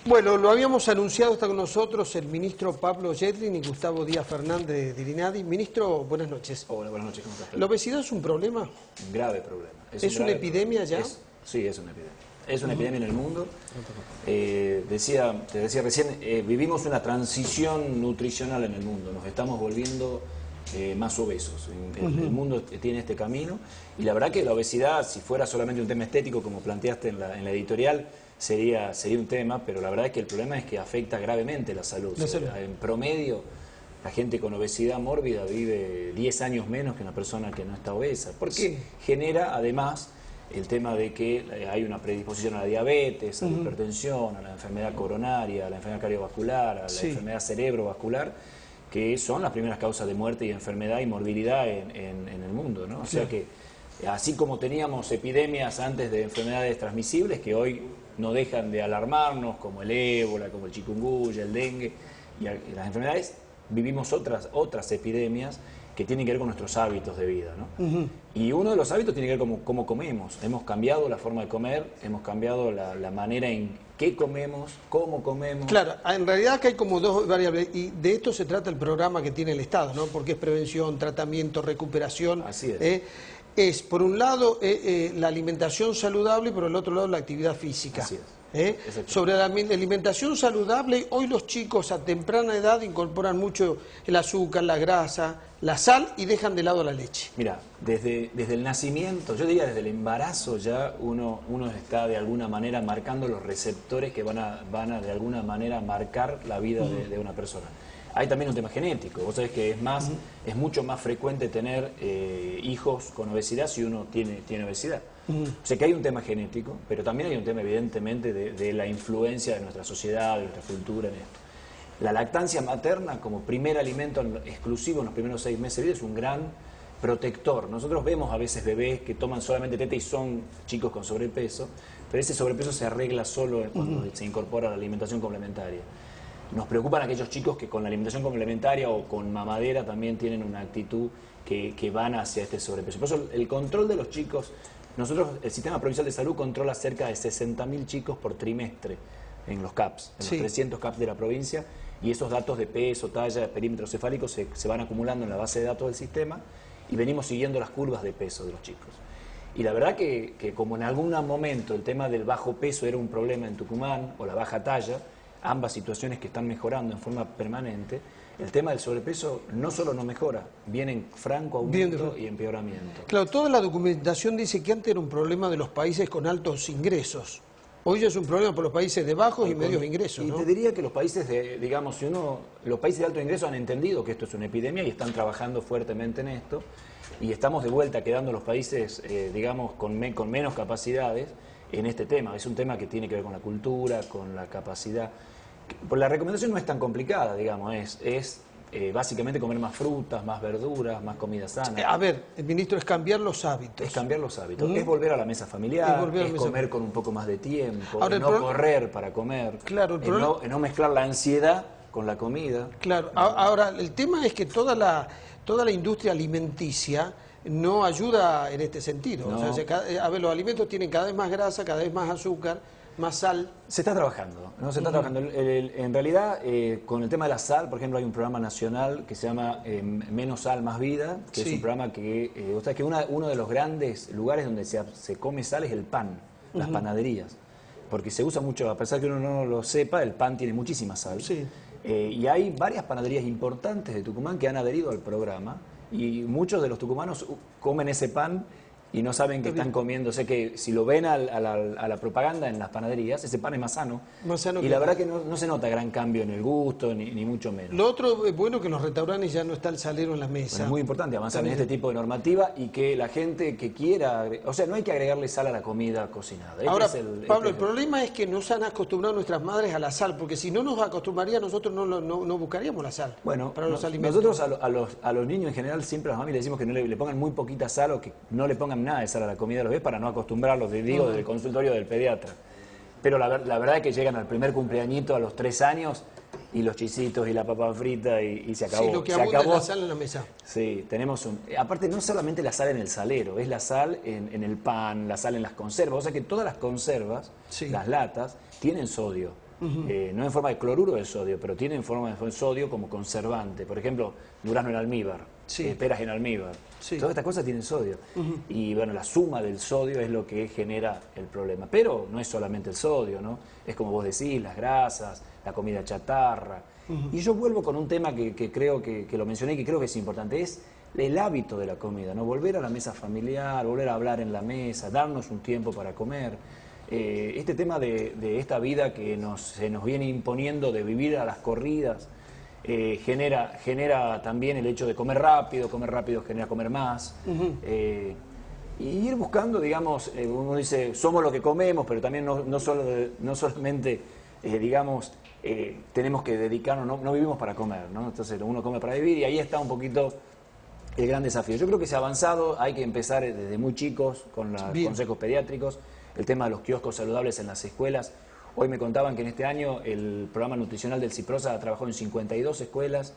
Bueno, lo habíamos anunciado, está con nosotros el ministro Pablo Yedlin y Gustavo Díaz Fernández de INADI. Ministro, buenas noches. Hola, buenas noches, ¿cómo estás? ¿La obesidad es un problema? Un grave problema. ¿Es una epidemia ya? Sí, es una epidemia. Es una epidemia en el mundo. Te decía recién, vivimos una transición nutricional en el mundo. Nos estamos volviendo más obesos. El mundo tiene este camino. Y la verdad que la obesidad, si fuera solamente un tema estético, como planteaste en la editorial, sería un tema, pero la verdad es que el problema es que afecta gravemente la salud. En promedio, la gente con obesidad mórbida vive 10 años menos que una persona que no está obesa, porque genera además el tema de que hay una predisposición a la diabetes, a la hipertensión, a la enfermedad coronaria, a la enfermedad cardiovascular, a la enfermedad cerebrovascular, que son las primeras causas de muerte y enfermedad y morbilidad en el mundo, ¿no? O sea que, así como teníamos epidemias antes de enfermedades transmisibles, que hoy no dejan de alarmarnos, como el ébola, como el chikungunya, el dengue, y las enfermedades, vivimos otras epidemias que tienen que ver con nuestros hábitos de vida, ¿no? Y uno de los hábitos tiene que ver con cómo comemos. Hemos cambiado la forma de comer, hemos cambiado la manera en qué comemos, cómo comemos. Claro, en realidad acá hay como dos variables, y de esto se trata el programa que tiene el Estado, ¿no? Porque es prevención, tratamiento, recuperación. Así es. Es, por un lado, la alimentación saludable y por el otro lado la actividad física. Así es. Sobre la alimentación saludable, hoy los chicos a temprana edad incorporan mucho el azúcar, la grasa, la sal y dejan de lado la leche. Mira, desde el nacimiento, yo diría desde el embarazo ya uno está de alguna manera marcando los receptores que van a de alguna manera marcar la vida de una persona. Hay también un tema genético, vos sabés que es mucho más frecuente tener hijos con obesidad si uno tiene obesidad. O sea que hay un tema genético, pero también hay un tema evidentemente de la influencia de nuestra sociedad, de nuestra cultura en esto. La lactancia materna como primer alimento exclusivo en los primeros 6 meses de vida es un gran protector. Nosotros vemos a veces bebés que toman solamente teta y son chicos con sobrepeso, pero ese sobrepeso se arregla solo cuando se incorpora a la alimentación complementaria. Nos preocupan aquellos chicos que con la alimentación complementaria o con mamadera también tienen una actitud que van hacia este sobrepeso. Por eso el control de los chicos, el Sistema Provincial de Salud controla cerca de 60.000 chicos por trimestre en los CAPS, en los 300 CAPS de la provincia, y esos datos de peso, talla, perímetro cefálico se van acumulando en la base de datos del sistema y venimos siguiendo las curvas de peso de los chicos. Y la verdad que como en algún momento el tema del bajo peso era un problema en Tucumán, o la baja talla, ambas situaciones que están mejorando en forma permanente, el tema del sobrepeso no solo no mejora, viene en franco aumento y empeoramiento. Claro, toda la documentación dice que antes era un problema de los países con altos ingresos. Hoy es un problema por los países de bajos y medios ingresos, ¿no? Y te diría que los países los países de alto ingreso han entendido que esto es una epidemia y están trabajando fuertemente en esto, y estamos de vuelta quedando los países, con menos capacidades en este tema. Es un tema que tiene que ver con la cultura, con la capacidad. La recomendación no es tan complicada, es básicamente comer más frutas, más verduras, más comida sana. A ver, el ministro, es cambiar los hábitos. Es cambiar los hábitos, es volver a la mesa familiar, es comer con un poco más de tiempo, no correr para comer, claro, no mezclar la ansiedad con la comida. Claro, ahora el tema es que toda la industria alimenticia no ayuda en este sentido. No. O sea, los alimentos tienen cada vez más grasa, cada vez más azúcar, más sal. Se está trabajando, ¿no? Se está trabajando. En realidad, con el tema de la sal, por ejemplo, hay un programa nacional que se llama Menos Sal, Más Vida, que es un programa que, o sea, que uno de los grandes lugares donde se come sal es el pan, las panaderías. Porque se usa mucho, a pesar que uno no lo sepa, el pan tiene muchísima sal. Y hay varias panaderías importantes de Tucumán que han adherido al programa, y muchos de los tucumanos comen ese pan y no saben que están comiendo. O sea que si lo ven a la propaganda en las panaderías, ese pan es más sano. Y la verdad que no se nota gran cambio en el gusto, ni mucho menos. Lo otro es bueno que en los restaurantes ya no está el salero en la mesa. Bueno, es muy importante avanzar en este tipo de normativa y que la gente que quiera... O sea, no hay que agregarle sal a la comida cocinada. Ahora, Pablo, el problema es que nos han acostumbrado nuestras madres a la sal, porque si no nos acostumbraría, nosotros no buscaríamos la sal para los alimentos. Nosotros a los niños en general siempre a las mamás le decimos que no le pongan muy poquita sal, o que no le pongan nada de sal a la comida de los bebés para no acostumbrarlos, desde el consultorio del pediatra. Pero la verdad es que llegan al primer cumpleañito a los 3 años y los chisitos y la papa frita y se acabó. Sí, lo que abunda es la sal en la mesa. Sí, tenemos aparte no solamente la sal en el salero, es la sal en el pan, la sal en las conservas. O sea que todas las conservas, las latas, tienen sodio. no en forma de cloruro de sodio, pero tiene en forma de sodio como conservante. Por ejemplo, durazno en almíbar, peras en almíbar. Todas estas cosas tienen sodio. Y bueno, la suma del sodio es lo que genera el problema. Pero no es solamente el sodio, ¿no? Es como vos decís, las grasas, la comida chatarra. Y yo vuelvo con un tema que creo que lo mencioné y que creo que es importante, es el hábito de la comida, ¿no? Volver a la mesa familiar, volver a hablar en la mesa, darnos un tiempo para comer. Este tema de esta vida que se nos viene imponiendo de vivir a las corridas, genera también el hecho de comer rápido genera comer más. Y ir buscando, digamos, uno dice, somos lo que comemos, pero también no solamente, digamos, tenemos que dedicarnos, no vivimos para comer, ¿no? Entonces uno come para vivir y ahí está un poquito el gran desafío. Yo creo que se ha avanzado, hay que empezar desde muy chicos con los consejos pediátricos, el tema de los kioscos saludables en las escuelas. Hoy me contaban que en este año el programa nutricional del CIPROSA trabajó en 52 escuelas,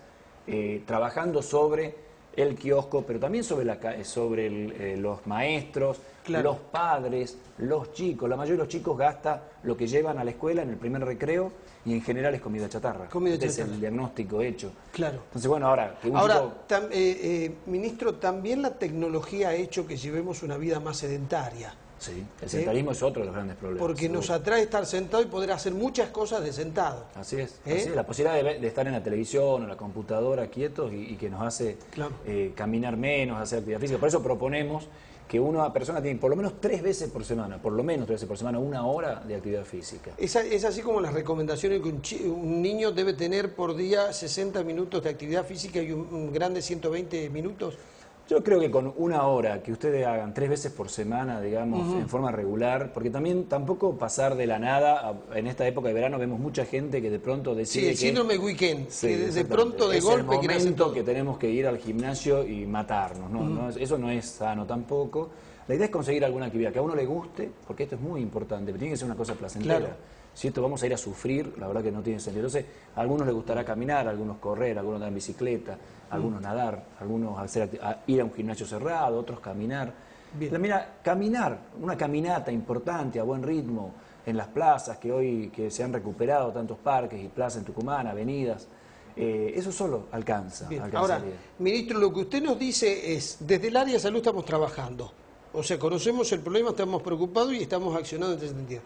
trabajando sobre el kiosco, pero también sobre los maestros, los padres, los chicos. La mayoría de los chicos gasta lo que llevan a la escuela en el primer recreo y en general es comida chatarra. Es el diagnóstico hecho. Claro. Entonces, bueno, ahora... Ministro, también la tecnología ha hecho que llevemos una vida más sedentaria. Sí, el sedentarismo es otro de los grandes problemas. Porque nos atrae estar sentado y poder hacer muchas cosas de sentado. Así es, la posibilidad de estar en la televisión o en la computadora quietos y que nos hace caminar menos, hacer actividad física. Por eso proponemos que una persona tiene por lo menos 3 veces por semana, 1 hora de actividad física. Es así como las recomendaciones que un niño debe tener por día 60 minutos de actividad física y un grande 120 minutos. Yo creo que con 1 hora que ustedes hagan 3 veces por semana, digamos, en forma regular, porque tampoco pasar de la nada, en esta época de verano vemos mucha gente que de pronto decide el síndrome weekend, que de pronto de es golpe el momento que tenemos que ir al gimnasio y matarnos, ¿no? Eso no es sano tampoco. La idea es conseguir alguna actividad que a uno le guste, porque esto es muy importante, pero tiene que ser una cosa placentera. Claro. Si esto vamos a ir a sufrir, la verdad que no tiene sentido. Entonces, a algunos les gustará caminar, a algunos correr, a algunos andar en bicicleta, a algunos nadar, a algunos ir a un gimnasio cerrado, otros caminar. Mira, caminar, una caminata importante, a buen ritmo, en las plazas que se han recuperado tantos parques y plazas en Tucumán, avenidas, eso solo alcanza. Ahora, ministro, lo que usted nos dice es, desde el área de salud estamos trabajando. O sea, conocemos el problema, estamos preocupados y estamos accionando en ese sentido.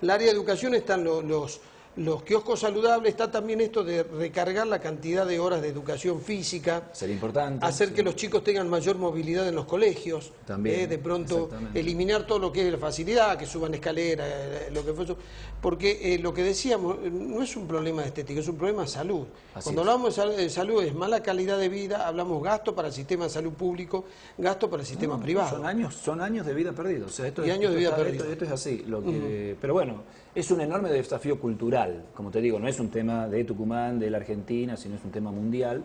El área de educación están los kioscos saludables, está también esto de recargar la cantidad de horas de educación física. Sería importante. Hacer que los chicos tengan mayor movilidad en los colegios. También. De pronto eliminar todo lo que es la facilidad, que suban escaleras, lo que fuese. Porque lo que decíamos, no es un problema estético, es un problema de salud. Cuando hablamos de salud es mala calidad de vida, hablamos gasto para el sistema de salud público, gasto para el sistema privado. Son años de vida perdidos. O sea, esto es así. Pero bueno, es un enorme desafío cultural, como te digo, no es un tema de Tucumán, de la Argentina, sino es un tema mundial.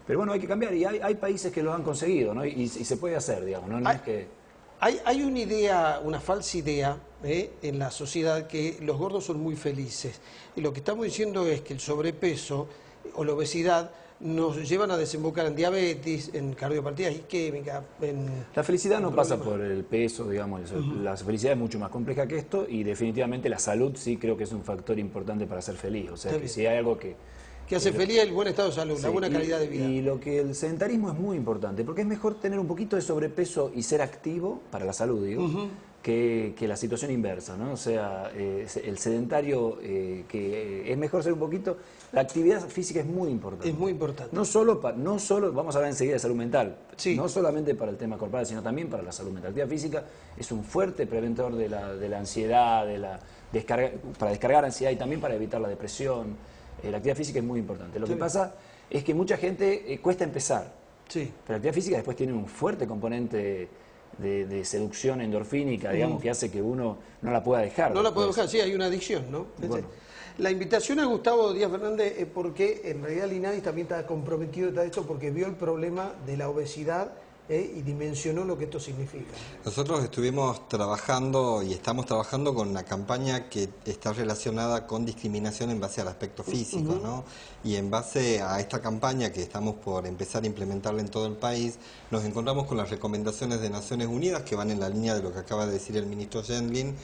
Pero bueno, hay que cambiar y hay países que lo han conseguido, ¿no? Y se puede hacer, digamos, ¿no? Es que... Hay una idea, una falsa idea en la sociedad que los gordos son muy felices. Y lo que estamos diciendo es que el sobrepeso o la obesidad nos llevan a desembocar en diabetes, en cardiopatías isquémicas. La felicidad no pasa por el peso, digamos. La felicidad es mucho más compleja que esto y definitivamente la salud sí creo que es un factor importante para ser feliz. O sea, que si hay algo que hace feliz el buen estado de salud, la buena calidad de vida. Y lo que el sedentarismo es muy importante, porque es mejor tener un poquito de sobrepeso y ser activo, para la salud, digo, que la situación inversa, ¿no? O sea, el sedentario, que es mejor ser un poquito... La actividad física es muy importante. Es muy importante. No solo, vamos a hablar enseguida de salud mental, no solamente para el tema corporal, sino también para la salud mental. La actividad física es un fuerte preventor de la ansiedad, para descargar ansiedad y también para evitar la depresión. La actividad física es muy importante. Lo que pasa es que mucha gente cuesta empezar. Pero la actividad física después tiene un fuerte componente de seducción endorfínica, digamos, que hace que uno no la pueda dejar. No la puede dejar, sí, hay una adicción, ¿no? Bueno. La invitación a Gustavo Díaz Fernández es porque en realidad el INADIS también está comprometido a esto porque vio el problema de la obesidad y dimensionó lo que esto significa. Nosotros estuvimos trabajando y estamos trabajando con una campaña que está relacionada con discriminación en base al aspecto físico, ¿no? Y en base a esta campaña que estamos por empezar a implementarla en todo el país, nos encontramos con las recomendaciones de Naciones Unidas que van en la línea de lo que acaba de decir el ministro Gendlin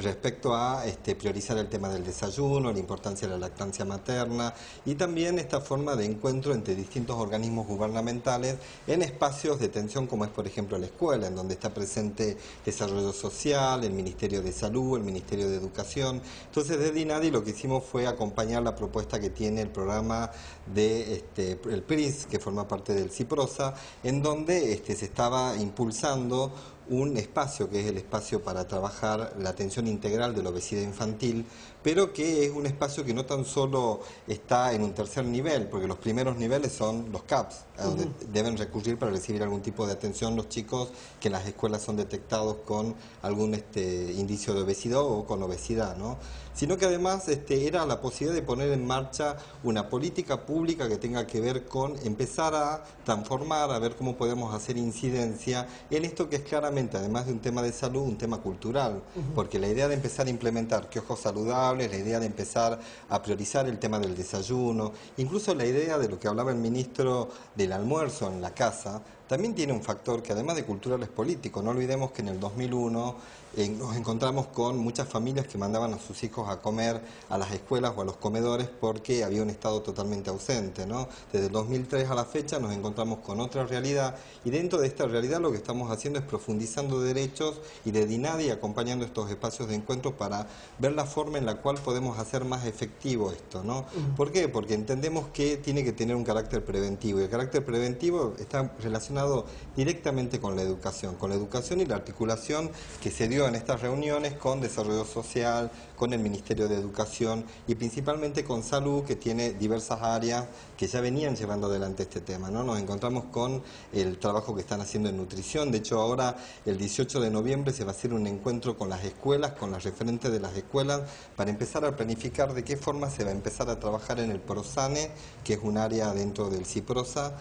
respecto a priorizar el tema del desayuno, la importancia de la lactancia materna y también esta forma de encuentro entre distintos organismos gubernamentales en espacios de atención como es por ejemplo la escuela, en donde está presente Desarrollo Social, el Ministerio de Salud, el Ministerio de Educación. Entonces desde INADI lo que hicimos fue acompañar la propuesta que tiene el programa de el PRIS, que forma parte del CIPROSA, en donde se estaba impulsando un espacio que es el espacio para trabajar la atención integral de la obesidad infantil, pero que es un espacio que no tan solo está en un tercer nivel, porque los primeros niveles son los CAPS, a donde deben recurrir para recibir algún tipo de atención los chicos que en las escuelas son detectados con algún indicio de obesidad o con obesidad, ¿no? Sino que además era la posibilidad de poner en marcha una política pública que tenga que ver con empezar a transformar, a ver cómo podemos hacer incidencia en esto que es claramente, además de un tema de salud, un tema cultural, porque la idea de empezar a implementar kioscos saludables, la idea de empezar a priorizar el tema del desayuno, incluso la idea de lo que hablaba el ministro del almuerzo en la casa, también tiene un factor que además de cultural es político. No olvidemos que en el 2001 nos encontramos con muchas familias que mandaban a sus hijos a comer a las escuelas o a los comedores porque había un Estado totalmente ausente, ¿no? Desde el 2003 a la fecha nos encontramos con otra realidad y dentro de esta realidad lo que estamos haciendo es profundizando derechos y de INADI acompañando estos espacios de encuentro para ver la forma en la cual podemos hacer más efectivo esto, ¿no? ¿Por qué? Porque entendemos que tiene que tener un carácter preventivo y el carácter preventivo está relacionado directamente con la educación y la articulación que se dio en estas reuniones con Desarrollo Social, con el Ministerio de Educación y principalmente con Salud, que tiene diversas áreas que ya venían llevando adelante este tema, ¿no? Nos encontramos con el trabajo que están haciendo en nutrición. De hecho, ahora el 18 de noviembre se va a hacer un encuentro con las escuelas, con las referentes de las escuelas, para empezar a planificar de qué forma se va a empezar a trabajar en el PROSANE, que es un área dentro del CIPROSA,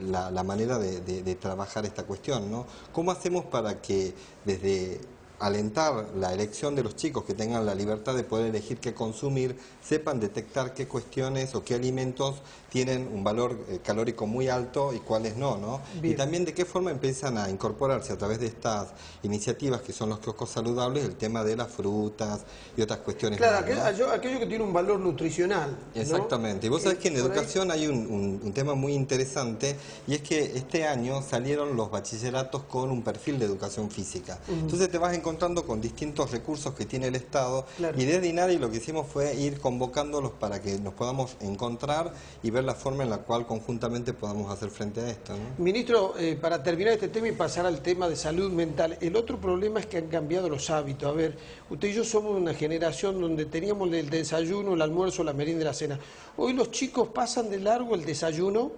la manera de trabajar esta cuestión, ¿no? ¿Cómo hacemos para que desde alentar la elección de los chicos que tengan la libertad de poder elegir qué consumir, sepan detectar qué cuestiones o qué alimentos tienen un valor calórico muy alto y cuáles no, ¿no? Y también de qué forma empiezan a incorporarse a través de estas iniciativas que son los kioscos saludables el tema de las frutas y otras cuestiones. Claro, más, ¿no? Aquello que tiene un valor nutricional, ¿no? Exactamente. Y vos sabés que en educación hay un tema muy interesante y es que este año salieron los bachilleratos con un perfil de educación física. Entonces te vas encontrando con distintos recursos que tiene el Estado y desde INADI lo que hicimos fue ir convocándolos para que nos podamos encontrar y ver la forma en la cual conjuntamente podamos hacer frente a esto, ¿no? Ministro, para terminar este tema y pasar al tema de salud mental, el otro problema es que han cambiado los hábitos. A ver, usted y yo somos una generación donde teníamos el desayuno, el almuerzo, la merienda y la cena. Hoy los chicos pasan de largo el desayuno,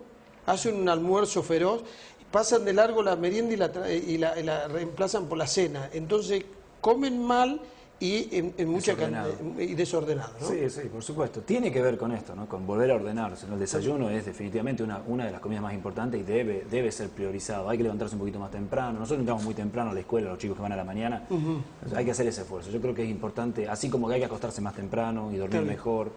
hacen un almuerzo feroz, pasan de largo la merienda y la reemplazan por la cena. Entonces comen mal y en mucha y desordenado, ¿no? Sí, sí, por supuesto. Tiene que ver con esto, ¿no? Con volver a ordenarse, ¿no? El desayuno es definitivamente una de las comidas más importantes y debe ser priorizado. Hay que levantarse un poquito más temprano. Nosotros entramos muy temprano a la escuela, los chicos que van a la mañana. Entonces, hay que hacer ese esfuerzo. Yo creo que es importante, así como que hay que acostarse más temprano y dormir mejor.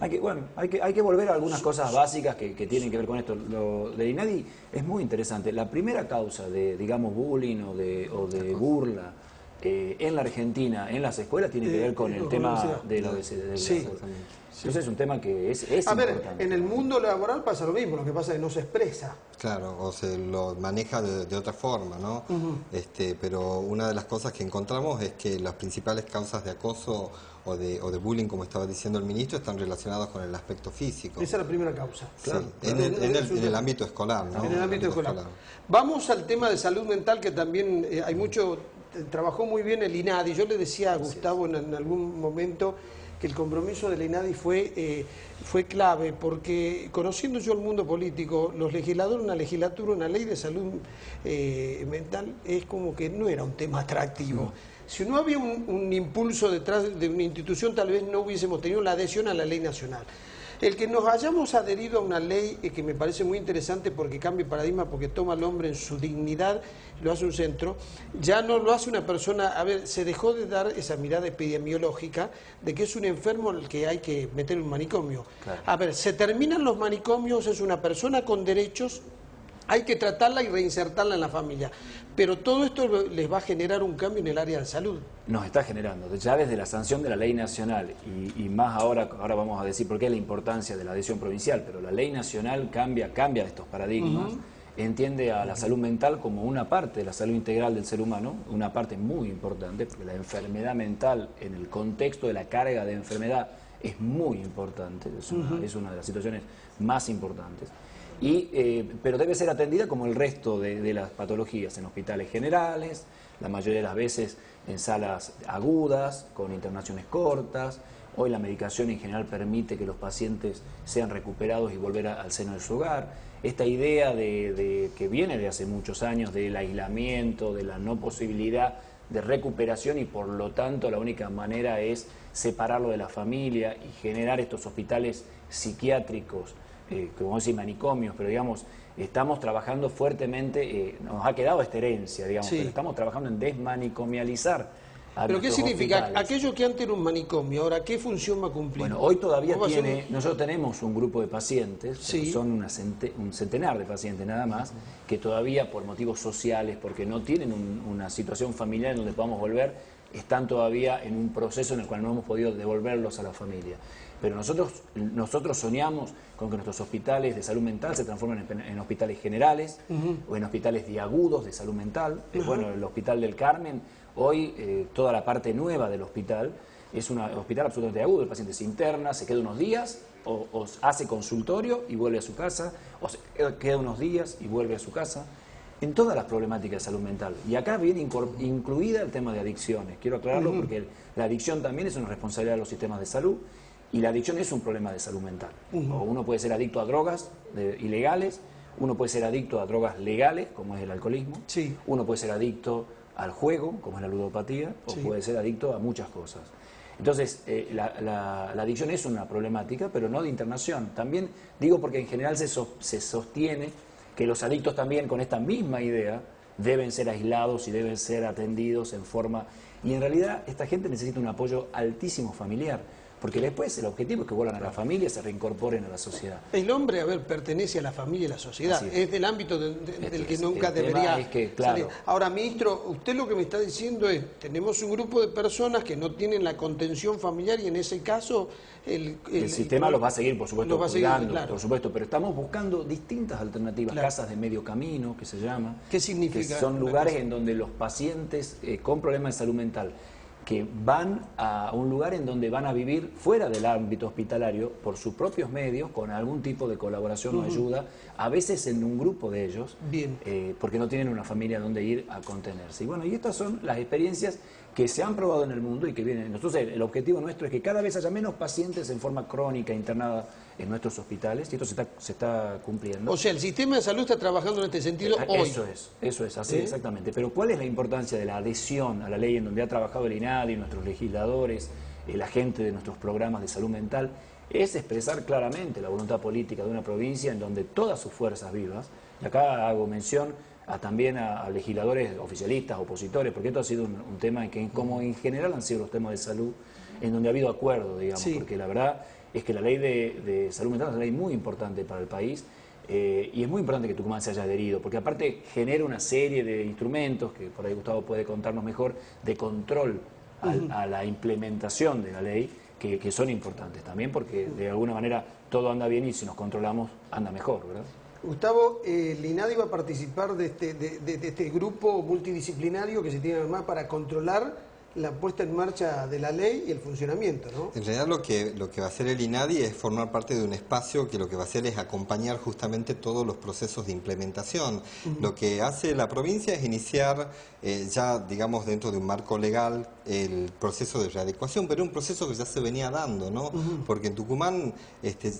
Hay que volver a algunas cosas básicas que tienen que ver con esto. Lo de INADI es muy interesante. La primera causa de, digamos, bullying o de burla en la Argentina, en las escuelas, tiene que ver con el tema de la obesidad. Sí. Entonces es un tema que es importante. A ver, en el mundo laboral pasa lo mismo, lo que pasa es que no se expresa. Claro, o se lo maneja de otra forma, ¿no? Pero una de las cosas que encontramos es que las principales causas de acoso o de bullying, como estaba diciendo el ministro, están relacionadas con el aspecto físico. Esa es la primera causa. Claro. Sí, en el ámbito escolar, ¿no? En el ámbito escolar. Vamos al tema de salud mental, que también hay mucho... Trabajó muy bien el INADI. Yo le decía a Gustavo en algún momento que el compromiso del INADI fue clave, porque conociendo yo el mundo político, los legisladores, una legislatura, una ley de salud mental, es como que no era un tema atractivo. Si no había un impulso detrás de una institución, tal vez no hubiésemos tenido la adhesión a la ley nacional. El que nos hayamos adherido a una ley que me parece muy interesante porque cambia el paradigma, porque toma al hombre en su dignidad, lo hace un centro, ya no lo hace una persona, a ver, se dejó de dar esa mirada epidemiológica de que es un enfermo al que hay que meter en un manicomio. Claro. A ver, se terminan los manicomios, es una persona con derechos, hay que tratarla y reinsertarla en la familia. Pero todo esto les va a generar un cambio en el área de salud. Nos está generando, ya desde la sanción de la ley nacional, y más ahora vamos a decir por qué es la importancia de la adhesión provincial, pero la ley nacional cambia estos paradigmas, entiende a la salud mental como una parte de la salud integral del ser humano, una parte muy importante, porque la enfermedad mental en el contexto de la carga de enfermedad es muy importante, es una de las situaciones más importantes. Pero debe ser atendida como el resto de las patologías, en hospitales generales, la mayoría de las veces en salas agudas, con internaciones cortas. Hoy la medicación en general permite que los pacientes sean recuperados y volver al seno de su hogar. Esta idea que viene de hace muchos años del aislamiento, de la no posibilidad de recuperación y por lo tanto la única manera es separarlo de la familia y generar estos hospitales psiquiátricos, como decir, manicomios, pero digamos, estamos trabajando fuertemente, nos ha quedado esta herencia, digamos, pero estamos trabajando en desmanicomializar a ¿Pero qué significa? Hospitales. Aquello que antes era un manicomio, ahora, ¿qué función va a cumplir? Bueno, hoy todavía nosotros tenemos un grupo de pacientes, son un centenar de pacientes nada más, que todavía por motivos sociales, porque no tienen una situación familiar en donde podamos volver, están todavía en un proceso en el cual no hemos podido devolverlos a la familia. Pero nosotros soñamos con que nuestros hospitales de salud mental se transformen en hospitales generales o en hospitales de agudos de salud mental. Bueno, el Hospital del Carmen, hoy toda la parte nueva del hospital es un hospital absolutamente agudo. El paciente se interna, se queda unos días o hace consultorio y vuelve a su casa, o se queda unos días y vuelve a su casa. En todas las problemáticas de salud mental. Y acá viene incluida el tema de adicciones. Quiero aclararlo porque la adicción también es una responsabilidad de los sistemas de salud y la adicción es un problema de salud mental. O uno puede ser adicto a drogas ilegales, uno puede ser adicto a drogas legales, como es el alcoholismo, uno puede ser adicto al juego, como es la ludopatía, o puede ser adicto a muchas cosas. Entonces, la adicción es una problemática, pero no de internación. También digo porque en general se sostiene que los adictos también con esta misma idea deben ser aislados y deben ser atendidos en forma... Y en realidad esta gente necesita un apoyo altísimo familiar, porque después el objetivo es que vuelvan a la familia y se reincorporen a la sociedad. El hombre, pertenece a la familia y a la sociedad, es del ámbito del que nunca debería salir. Ahora, ministro, usted lo que me está diciendo es, tenemos un grupo de personas que no tienen la contención familiar y en ese caso... El sistema los va a seguir, por supuesto, cuidando, por supuesto, pero estamos buscando distintas alternativas, casas de medio camino, que se llama. ¿Qué significa? Que son lugares en donde los pacientes con problemas de salud mental que van a un lugar en donde van a vivir fuera del ámbito hospitalario por sus propios medios, con algún tipo de colaboración o ayuda, a veces en un grupo de ellos, porque no tienen una familia donde ir a contenerse. Y bueno, y estas son las experiencias que se han probado en el mundo y que vienen. Entonces, el objetivo nuestro es que cada vez haya menos pacientes en forma crónica internada en nuestros hospitales, y esto se está cumpliendo. O sea, el sistema de salud está trabajando en este sentido hoy. Eso es, así exactamente. Pero ¿cuál es la importancia de la adhesión a la ley en donde ha trabajado el INADI, nuestros legisladores, la gente de nuestros programas de salud mental? Es expresar claramente la voluntad política de una provincia en donde todas sus fuerzas vivas, y acá hago mención también a legisladores oficialistas, opositores, porque esto ha sido un tema que como en general han sido los temas de salud, en donde ha habido acuerdo, digamos, porque la verdad es que la ley de salud mental es una ley muy importante para el país y es muy importante que Tucumán se haya adherido, porque aparte genera una serie de instrumentos, que por ahí Gustavo puede contarnos mejor, de control a la implementación de la ley, que son importantes también, porque de alguna manera todo anda bien y si nos controlamos anda mejor, ¿verdad? Gustavo, el INADI va a participar de este grupo multidisciplinario que se tiene armado para controlar la puesta en marcha de la ley y el funcionamiento, ¿no? En realidad lo que va a hacer el INADI es formar parte de un espacio que lo que va a hacer es acompañar justamente todos los procesos de implementación. Lo que hace la provincia es iniciar ya, digamos, dentro de un marco legal el proceso de readecuación, pero un proceso que ya se venía dando, ¿no? Porque en Tucumán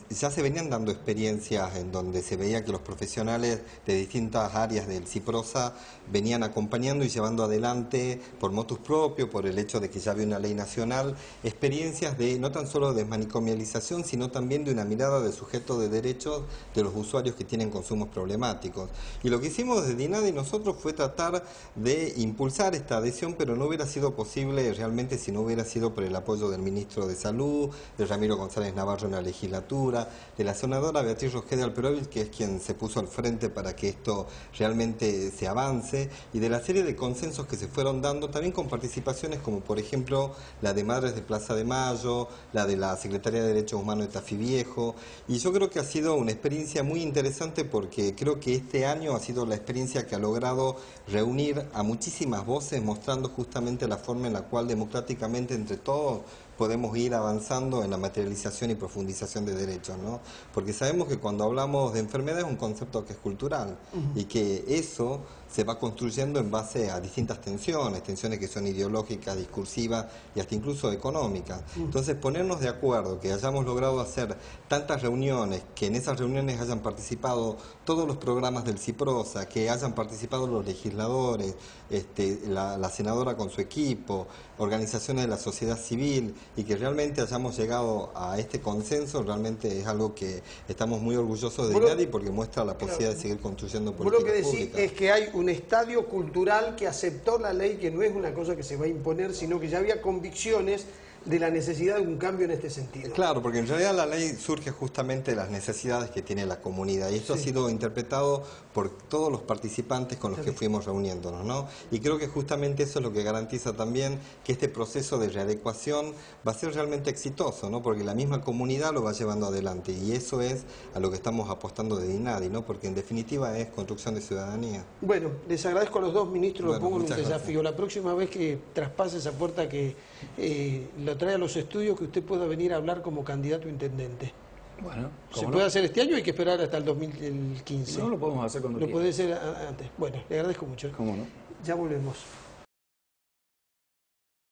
ya se venían dando experiencias en donde se veía que los profesionales de distintas áreas del CIPROSA venían acompañando y llevando adelante por motus propio, por el hecho de que ya había una ley nacional, experiencias de no tan solo desmanicomialización, sino también de una mirada de sujeto de derechos de los usuarios que tienen consumos problemáticos. Y lo que hicimos desde INADI nosotros fue tratar de impulsar esta adhesión, pero no hubiera sido posible realmente si no hubiera sido por el apoyo del ministro de Salud, de Ramiro González Navarro en la legislatura, de la senadora Beatriz Rosqueda Alperovich, que es quien se puso al frente para que esto realmente se avance, y de la serie de consensos que se fueron dando, también con participaciones como por ejemplo la de Madres de Plaza de Mayo, la de la Secretaría de Derechos Humanos de Tafí Viejo, y yo creo que ha sido una experiencia muy interesante porque creo que este año ha sido la experiencia que ha logrado reunir a muchísimas voces, mostrando justamente la forma en la cual democráticamente entre todos podemos ir avanzando en la materialización y profundización de derechos, ¿no? Porque sabemos que cuando hablamos de enfermedad es un concepto que es cultural y que eso se va construyendo en base a distintas tensiones que son ideológicas, discursivas y hasta incluso económicas. Entonces ponernos de acuerdo, que hayamos logrado hacer tantas reuniones, que en esas reuniones hayan participado todos los programas del CIPROSA, que hayan participado los legisladores, la senadora con su equipo, organizaciones de la sociedad civil, y que realmente hayamos llegado a este consenso, realmente es algo que estamos muy orgullosos de INADI porque muestra la posibilidad de seguir construyendo políticas públicas. Lo que decís es que hay un estadio cultural que aceptó la ley, que no es una cosa que se va a imponer, sino que ya había convicciones de la necesidad de un cambio en este sentido. Claro, porque en realidad la ley surge justamente de las necesidades que tiene la comunidad y esto ha sido interpretado por todos los participantes con los que fuimos reuniéndonos, ¿no? Y creo que justamente eso es lo que garantiza también que este proceso de readecuación va a ser realmente exitoso, ¿no? Porque la misma comunidad lo va llevando adelante y eso es a lo que estamos apostando de INADI, ¿no? Porque en definitiva es construcción de ciudadanía. Bueno, les agradezco a los dos ministros, lo pongo en un desafío. La próxima vez que traspase esa puerta que lo trae a los estudios, que usted pueda venir a hablar como candidato a intendente. Bueno, ¿se puede hacer este año o hay que esperar hasta el 2015? No, lo podemos hacer cuando quiera. Lo puede hacer antes. Bueno, le agradezco mucho. ¿Cómo no? Ya volvemos.